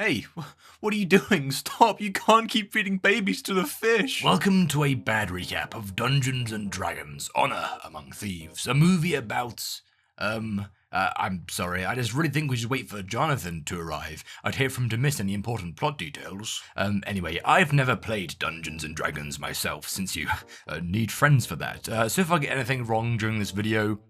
Hey, what are you doing? Stop, you can't keep feeding babies to the fish! Welcome to a bad recap of Dungeons & Dragons: Honor Among Thieves, a movie about, I'm sorry, I just really think we should wait for Jonathan to arrive. I'd hate for him to miss any important plot details. Anyway, I've never played Dungeons & Dragons myself, since you need friends for that, so if I get anything wrong during this video,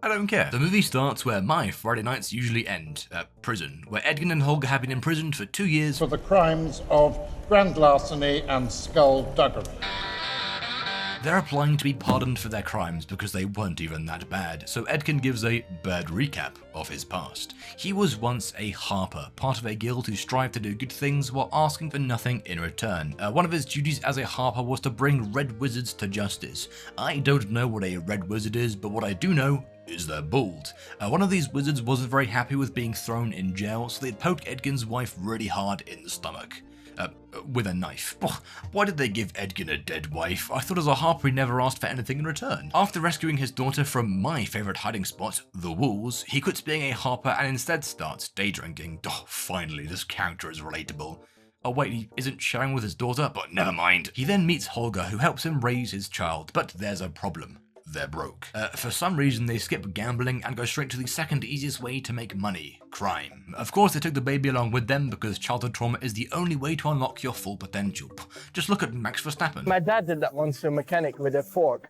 I don't care. The movie starts where my Friday nights usually end, at prison, where Edgar and Holger have been imprisoned for 2 years for the crimes of grand larceny and skullduggery. They're applying to be pardoned for their crimes because they weren't even that bad, so Edkin gives a bad recap of his past. He was once a harper, part of a guild who strived to do good things while asking for nothing in return. One of his duties as a harper was to bring red wizards to justice. I don't know what a red wizard is, but what I do know is they're bald. One of these wizards wasn't very happy with being thrown in jail, so they'd poked Edgin's wife really hard in the stomach. With a knife. Why did they give Edgin a dead wife? I thought as a harper he never asked for anything in return. After rescuing his daughter from my favourite hiding spot, the walls, he quits being a harper and instead starts day drinking. Finally, this character is relatable. Oh wait, he isn't sharing with his daughter, but never mind. He then meets Holger, who helps him raise his child, but there's a problem. They're broke. For some reason, they skip gambling and go straight to the second easiest way to make money: crime. Of course, they took the baby along with them because childhood trauma is the only way to unlock your full potential. Just look at Max Verstappen. My dad did that once to a mechanic with a fork.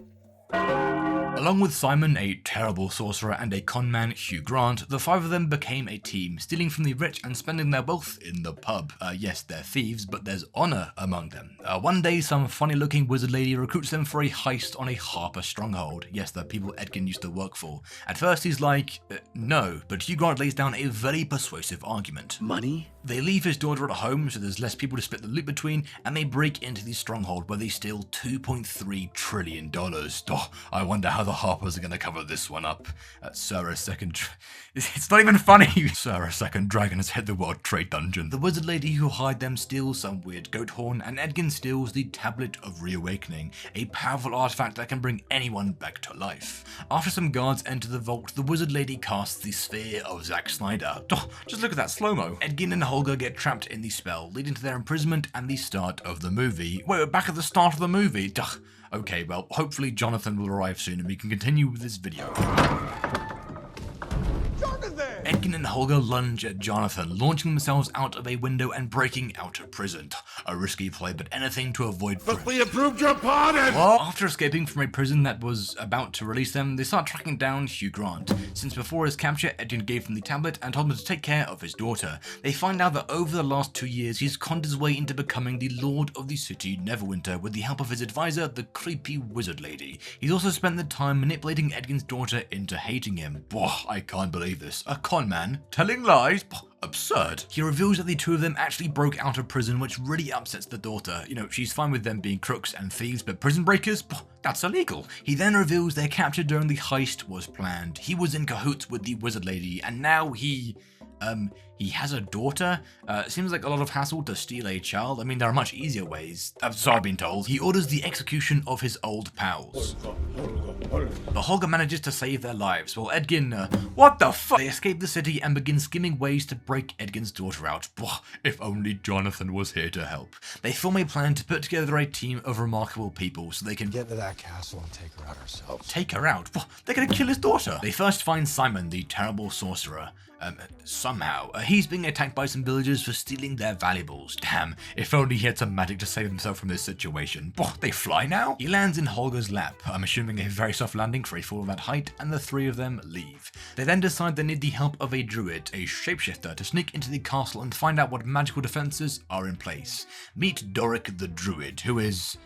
Along with Simon, a terrible sorcerer, and a conman, Hugh Grant, the five of them became a team, stealing from the rich and spending their wealth in the pub. Yes, they're thieves, but there's honor among them. One day, some funny-looking wizard lady recruits them for a heist on a harper stronghold. Yes, the people Edkin used to work for. At first, he's like, no, but Hugh Grant lays down a very persuasive argument. Money? They leave his daughter at home, so there's less people to split the loot between, and they break into the stronghold where they steal $2.3 trillion. I wonder how the Harpers are going to cover this one up. It's not even funny. Sarah Second Dragon has hit the World Trade Dungeon. The wizard lady who hired them steals some weird goat horn, and Edgin steals the Tablet of Reawakening, a powerful artifact that can bring anyone back to life. After some guards enter the vault, the wizard lady casts the Sphere of Zack Snyder. Just look at that slow-mo. Edgin and Holger get trapped in the spell, leading to their imprisonment and the start of the movie. Wait, we're back at the start of the movie. Okay, well, hopefully Jonathan will arrive soon and we can continue with this video. Edgin and Holger lunge at Jonathan, launching themselves out of a window and breaking out of prison. A risky play, but anything to avoid But we approved your pardon! What? After escaping from a prison that was about to release them, they start tracking down Hugh Grant. Since before his capture, Edgin gave him the tablet and told him to take care of his daughter. They find out that over the last 2 years, he's conned his way into becoming the Lord of the City Neverwinter with the help of his advisor, the creepy wizard lady. He's also spent the time manipulating Edgin's daughter into hating him. I can't believe this. A con man telling lies? Absurd. He reveals that the two of them actually broke out of prison, which really upsets the daughter. You know, she's fine with them being crooks and thieves, but prison breakers? That's illegal. He then reveals their capture during the heist was planned. He was in cahoots with the wizard lady, and now he has a daughter. Seems like a lot of hassle to steal a child. I mean, there are much easier ways, so I've been told. He orders the execution of his old pals. But Holger manages to save their lives, while Edgin, what the fuck? They escape the city and begin scheming ways to break Edgin's daughter out. If only Jonathan was here to help. They form a plan to put together a team of remarkable people so they can Get to that castle and take her out ourselves. take her out. They're gonna kill his daughter. They first find Simon, the terrible sorcerer. Somehow, he's being attacked by some villagers for stealing their valuables. Damn, if only he had some magic to save himself from this situation. They fly now? He lands in Holger's lap, I'm assuming a very soft landing for a fall of that height, and the three of them leave. They then decide they need the help of a druid, a shapeshifter, to sneak into the castle and find out what magical defenses are in place. Meet Doric the druid, who is...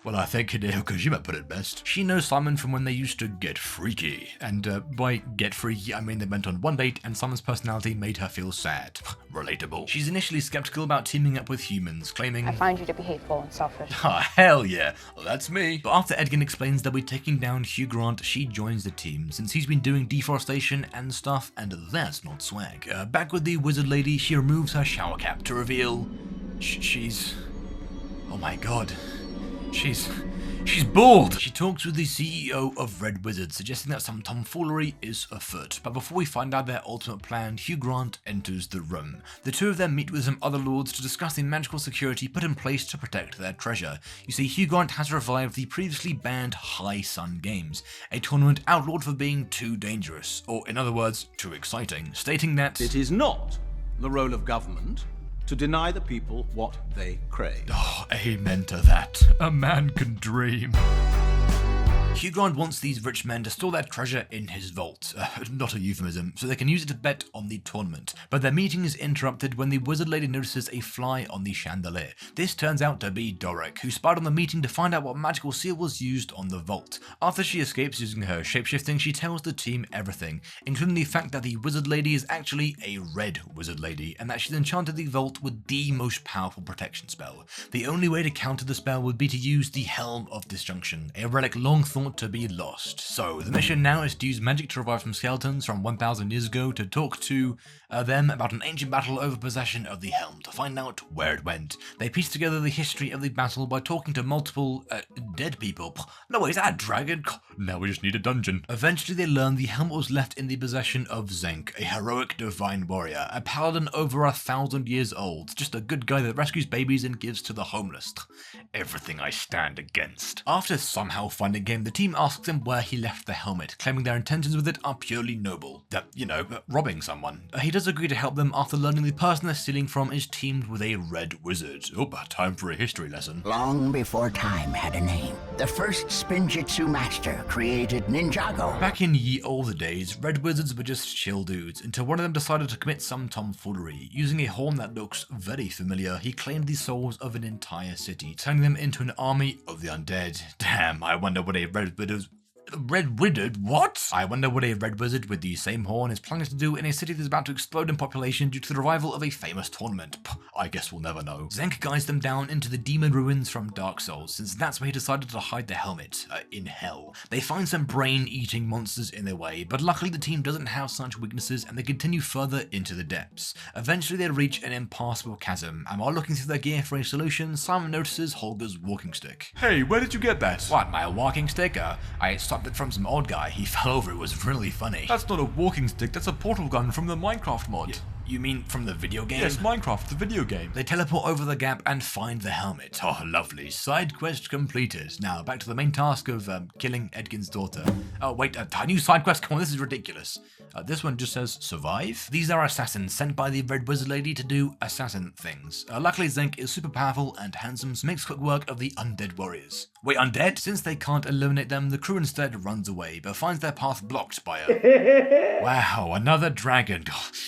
well, I think Hideo Kojima put it best. She knows Simon from when they used to get freaky. And by get freaky, I mean they went on one date and Simon's personality made her feel sad. Relatable. She's initially skeptical about teaming up with humans, claiming, I find you to be hateful and selfish. Hell yeah, that's me. But after Edgin explains that we're taking down Hugh Grant, she joins the team, since he's been doing deforestation and stuff, and that's not swag. Back with the wizard lady, she removes her shower cap to reveal... she's... oh my god. She's bald! She talks with the CEO of Red Wizard, suggesting that some tomfoolery is afoot. But before we find out their ultimate plan, Hugh Grant enters the room. The two of them meet with some other lords to discuss the magical security put in place to protect their treasure. You see, Hugh Grant has revived the previously banned High Sun Games, a tournament outlawed for being too dangerous, or in other words, too exciting, stating that it is not the role of government to deny the people what they crave. Oh, amen to that. A man can dream. Hugh Grant wants these rich men to store their treasure in his vault, not a euphemism, so they can use it to bet on the tournament. But their meeting is interrupted when the wizard lady notices a fly on the chandelier. This turns out to be Doric, who spied on the meeting to find out what magical seal was used on the vault. After she escapes using her shapeshifting, she tells the team everything, including the fact that the wizard lady is actually a red wizard lady, and that she's enchanted the vault with the most powerful protection spell. The only way to counter the spell would be to use the Helm of Disjunction, a relic long thought to be lost. So the mission now is to use magic to revive some skeletons from 1000 years ago to talk to them about an ancient battle over possession of the helm to find out where it went. They piece together the history of the battle by talking to multiple dead people. No wait, is that a dragon? Now we just need a dungeon. Eventually they learn the helmet was left in the possession of Zenk, a heroic divine warrior, a paladin over 1,000 years old, just a good guy that rescues babies and gives to the homeless. Everything I stand against. After somehow finding him, the team asks him where he left the helmet, claiming their intentions with it are purely noble. That, robbing someone. He does agree to help them after learning the person they're stealing from is teamed with a red wizard. Oh, time for a history lesson. Long before time had a name, the first Spinjitzu master created Ninjago. Back in ye olde days, red wizards were just chill dudes, until one of them decided to commit some tomfoolery. Using a horn that looks very familiar, he claimed the souls of an entire city, turning them into an army of the undead. Damn, I wonder what a red wizard? What? I wonder what a red wizard with the same horn is planning to do in a city that's about to explode in population due to the revival of a famous tournament. I guess we'll never know. Zenk guides them down into the demon ruins from Dark Souls, since that's where he decided to hide the helmet, in hell. They find some brain-eating monsters in their way, but luckily the team doesn't have such weaknesses and they continue further into the depths. Eventually they reach an impassable chasm, and while looking through their gear for a solution, Simon notices Holger's walking stick. Hey, where did you get that? What, my walking stick? I stopped it from some old guy. He fell over. It was really funny. That's not a walking stick, that's a portal gun from the Minecraft mod. You mean from the video game? Yes, Minecraft, the video game. They teleport over the gap and find the helmet. Oh, lovely. Side quest completed. Now, back to the main task of killing Edgin's daughter. Oh, wait, a new side quest? Come on, this is ridiculous. This one just says, survive? These are assassins sent by the Red Wizard Lady to do assassin things. Luckily, Zenk is super powerful and handsome, so makes quick work of the undead warriors. Wait, undead? Since they can't eliminate them, the crew instead runs away, but finds their path blocked by a... Wow, another dragon.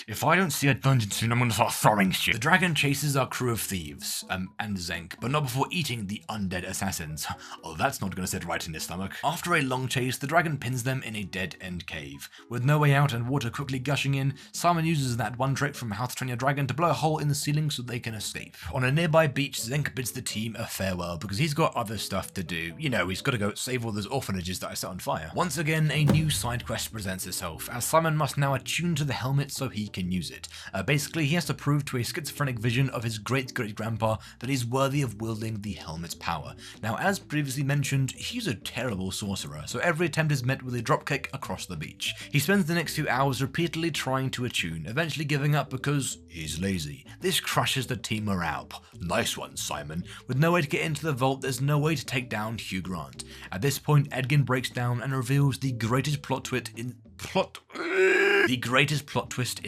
If I don't see a dungeon soon, I'm gonna start throwing shit. The dragon chases our crew of thieves, and Zenk, but not before eating the undead assassins. Oh, that's not gonna sit right in his stomach. After a long chase, the dragon pins them in a dead-end cave. With no way out and water quickly gushing in, Simon uses that one trick from How to Train Your Dragon to blow a hole in the ceiling so they can escape. On a nearby beach, Zenk bids the team a farewell because he's got other stuff to do. You know, he's gotta go save all those orphanages that I set on fire. Once again, a new side quest presents itself, as Simon must now attune to the helmet so he can use it. Basically, he has to prove to a schizophrenic vision of his great-great-grandpa that he's worthy of wielding the helmet's power. Now, as previously mentioned, he's a terrible sorcerer, so every attempt is met with a dropkick across the beach. He spends the next few hours repeatedly trying to attune, eventually giving up because he's lazy. This crushes the team morale. Nice one, Simon. With no way to get into the vault, there's no way to take down Hugh Grant. At this point, Edgin breaks down and reveals the greatest plot twist in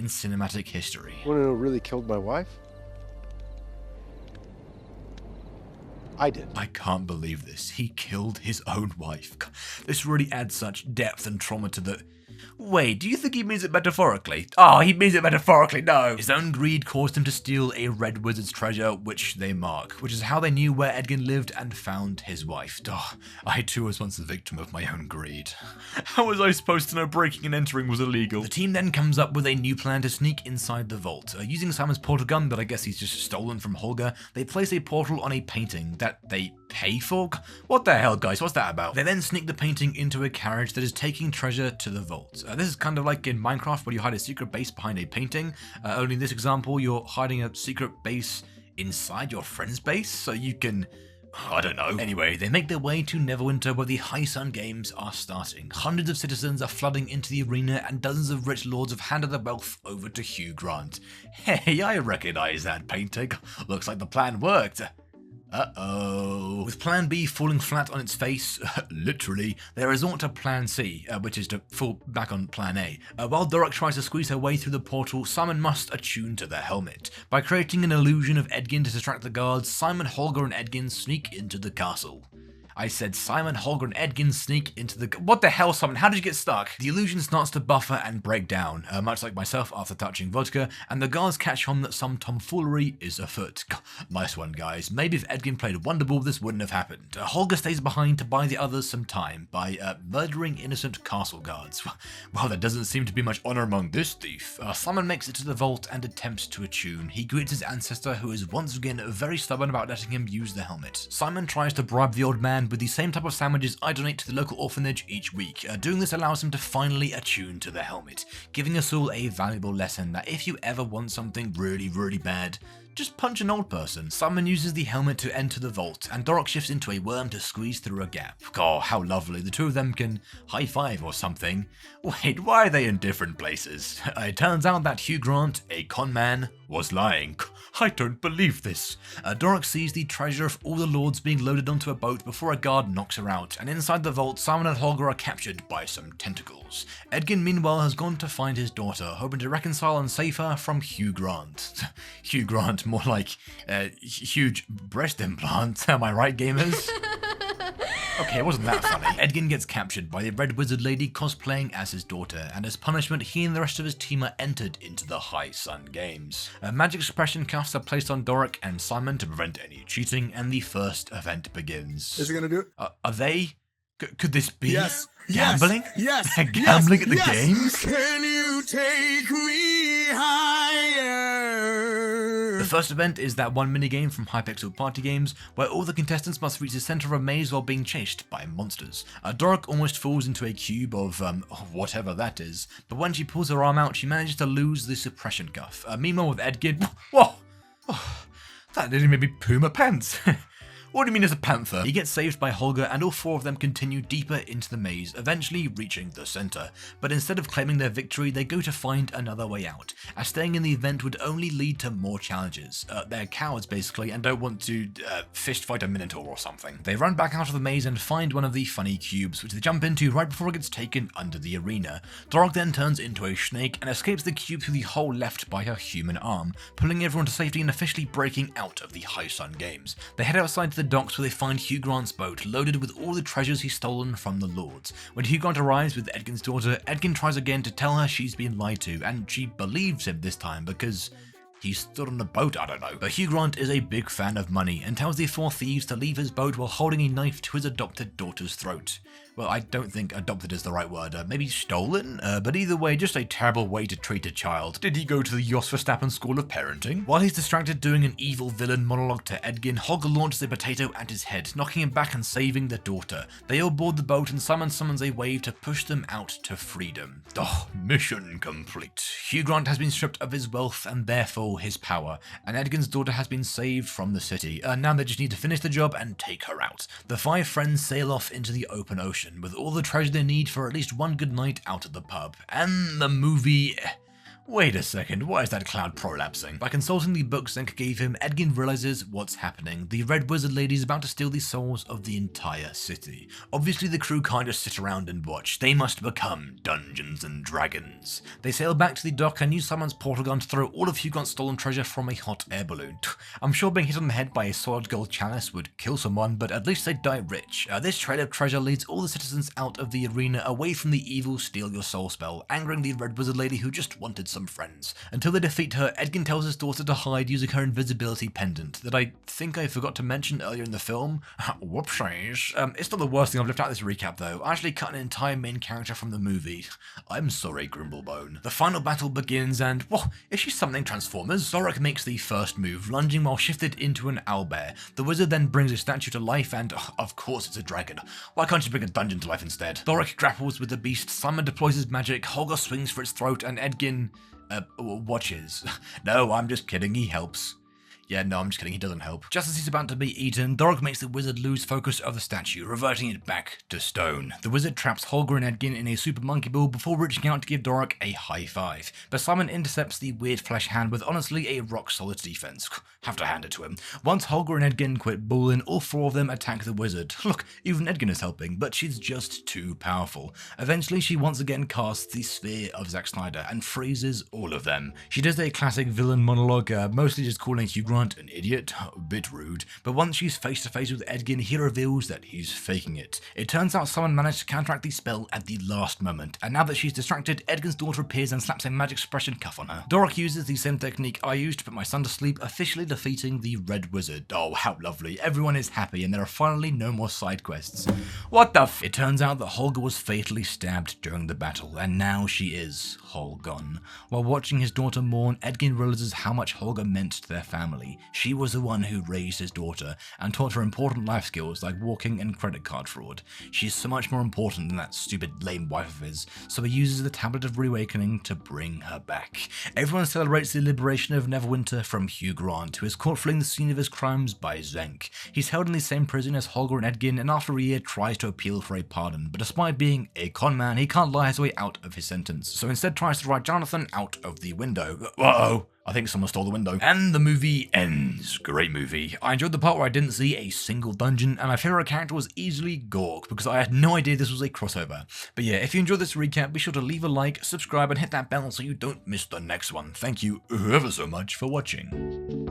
cinematic history. Want to know who really killed my wife? I did. I can't believe this. He killed his own wife. This really adds such depth and trauma to the... Wait, do you think he means it metaphorically? Oh, he means it metaphorically, no! His own greed caused him to steal a red wizard's treasure, which they mark, which is how they knew where Edgin lived and found his wife. Oh, I too was once a victim of my own greed. How was I supposed to know breaking and entering was illegal? The team then comes up with a new plan to sneak inside the vault. Using Simon's portal gun that I guess he's just stolen from Holger, they place a portal on a painting that they pay for? What the hell, guys? What's that about? They then sneak the painting into a carriage that is taking treasure to the vault. This is kind of like in Minecraft where you hide a secret base behind a painting, only in this example you're hiding a secret base inside your friend's base so you can I don't know. Anyway, they make their way to Neverwinter where the High Sun Games are starting. Hundreds of citizens are flooding into the arena and dozens of rich lords have handed their wealth over to Hugh Grant. Hey, I recognize that painting. Looks like the plan worked. Uh-oh. With Plan B falling flat on its face, literally, they resort to Plan C, which is to fall back on Plan A. While Dorok tries to squeeze her way through the portal, Simon must attune to their helmet. By creating an illusion of Edgin to distract the guards, Simon, Holger, and Edgin sneak into the castle. I said Simon, Holger, and Edgin sneak into the... What the hell, Simon? How did you get stuck? The illusion starts to buffer and break down, much like myself after touching vodka, and the guards catch on that some tomfoolery is afoot. Nice one, guys. Maybe if Edgin played Wonderball, this wouldn't have happened. Holger stays behind to buy the others some time by murdering innocent castle guards. Well, there doesn't seem to be much honor among this thief. Simon makes it to the vault and attempts to attune. He greets his ancestor, who is once again very stubborn about letting him use the helmet. Simon tries to bribe the old man with the same type of sandwiches I donate to the local orphanage each week. Doing this allows him to finally attune to the helmet, giving us all a valuable lesson that if you ever want something really, really bad, just punch an old person. Simon uses the helmet to enter the vault, and Dorok shifts into a worm to squeeze through a gap. Oh, how lovely. The two of them can high-five or something. Wait, why are they in different places? It turns out that Hugh Grant, a con man, was lying. I don't believe this. Dorok sees the treasure of all the lords being loaded onto a boat before a guard knocks her out, and inside the vault, Simon and Holger are captured by some tentacles. Edgin, meanwhile, has gone to find his daughter, hoping to reconcile and save her from Hugh Grant. Hugh Grant, more like huge breast implants. Am I right, gamers? Okay, it wasn't that funny. Edgin gets captured by the Red Wizard Lady cosplaying as his daughter, and as punishment, he and the rest of his team are entered into the High Sun Games. Magic suppression cuffs are placed on Dorok and Simon to prevent any cheating, and the first event begins. Is it gonna do it? Are they? Could this be Yes. gambling? Yes. Gambling at the yes. games? Can you take me higher? The first event is that one minigame from Hypixel Party Games, where all the contestants must reach the center of a maze while being chased by monsters. Dorok almost falls into a cube of, whatever that is, but when she pulls her arm out, she manages to lose the suppression cuff. Meanwhile with Edgin, whoa! Oh, that nearly made me poo my pants. What do you mean as a panther? He gets saved by Holger, and all four of them continue deeper into the maze, eventually reaching the center. But instead of claiming their victory, they go to find another way out, as staying in the event would only lead to more challenges. They're cowards basically, and don't want to fist fight a minotaur or something. They run back out of the maze and find one of the funny cubes, which they jump into right before it gets taken under the arena. Dorok then turns into a snake and escapes the cube through the hole left by her human arm, pulling everyone to safety and officially breaking out of the High Sun Games. They head outside to the docks where they find Hugh Grant's boat loaded with all the treasures he's stolen from the lords. When Hugh Grant arrives with Edgin's daughter, Edgin tries again to tell her she's been lied to, and she believes him this time because he stood on the boat, I don't know. But Hugh Grant is a big fan of money and tells the four thieves to leave his boat while holding a knife to his adopted daughter's throat. Well, I don't think adopted is the right word, maybe stolen? But either way, just a terrible way to treat a child. Did he go to the Jos Verstappen School of Parenting? While he's distracted doing an evil villain monologue to Edgin, Holger launches a potato at his head, knocking him back and saving the daughter. They all board the boat and Simon summons a wave to push them out to freedom. Oh, mission complete. Hugh Grant has been stripped of his wealth and therefore his power, and Edgin's daughter has been saved from the city. Now they just need to finish the job and take her out. The five friends sail off into the open ocean, with all the treasure they need for at least one good night out at the pub. And the movie... Wait a second, why is that cloud prolapsing? By consulting the books Zenk gave him, Edgin realizes what's happening. The Red Wizard Lady is about to steal the souls of the entire city. Obviously the crew can't just sit around and watch, they must become Dungeons and Dragons. They sail back to the dock and use Simon's portal gun to throw all of Hugh Grant's stolen treasure from a hot air balloon. I'm sure being hit on the head by a solid gold chalice would kill someone, but at least they'd die rich. This trail of treasure leads all the citizens out of the arena away from the evil steal your soul spell, angering the Red Wizard Lady who just wanted some friends. Until they defeat her, Edgin tells his daughter to hide using her invisibility pendant that I think I forgot to mention earlier in the film. Whoopsies. It's not the worst thing I've left out of this recap though. I actually cut an entire main character from the movie. I'm sorry, Grimblebone. The final battle begins and, whoa, is she summoning Transformers? Dorok makes the first move, lunging while shifted into an owlbear. The wizard then brings a statue to life and, of course it's a dragon. Why can't you bring a dungeon to life instead? Dorok grapples with the beast, Simon deploys his magic, Holger swings for its throat, and Edgin... watches. No, I'm just kidding, he helps. Yeah, no, I'm just kidding, he doesn't help. Just as he's about to be eaten, Dorog makes the wizard lose focus of the statue, reverting it back to stone. The wizard traps Holger and Edgin in a super monkey ball before reaching out to give Dorog a high five. But Simon intercepts the weird flesh hand with honestly a rock solid defense. Have to hand it to him. Once Holger and Edgin quit balling, all four of them attack the wizard. Look, even Edgin is helping, but she's just too powerful. Eventually, she once again casts the sphere of Zack Snyder and freezes all of them. She does a classic villain monologue, mostly just calling Hugh Grant an idiot, a bit rude, but once she's face to face with Edgin, he reveals that he's faking it. It turns out someone managed to counteract the spell at the last moment, and now that she's distracted, Edgin's daughter appears and slaps a magic suppression cuff on her. Dorog uses the same technique I used to put my son to sleep, officially defeating the Red Wizard. Oh, how lovely. Everyone is happy, and there are finally no more side quests. What the f? It turns out that Holger was fatally stabbed during the battle, and now she is whole gone. While watching his daughter mourn, Edgin realizes how much Holger meant to their family. She was the one who raised his daughter and taught her important life skills like walking and credit card fraud. She's so much more important than that stupid lame wife of his, so he uses the Tablet of Reawakening to bring her back. Everyone celebrates the liberation of Neverwinter from Hugh Grant, who is caught fleeing the scene of his crimes by Zenk. He's held in the same prison as Holger and Edgin, and after a year tries to appeal for a pardon, but despite being a con man, he can't lie his way out of his sentence, so instead tries to write Jonathan out of the window. Uh-oh. I think someone stole the window. And the movie ends. Great movie. I enjoyed the part where I didn't see a single dungeon, and my favourite character was easily Gorg, because I had no idea this was a crossover. But yeah, if you enjoyed this recap, be sure to leave a like, subscribe, and hit that bell so you don't miss the next one. Thank you ever so much for watching.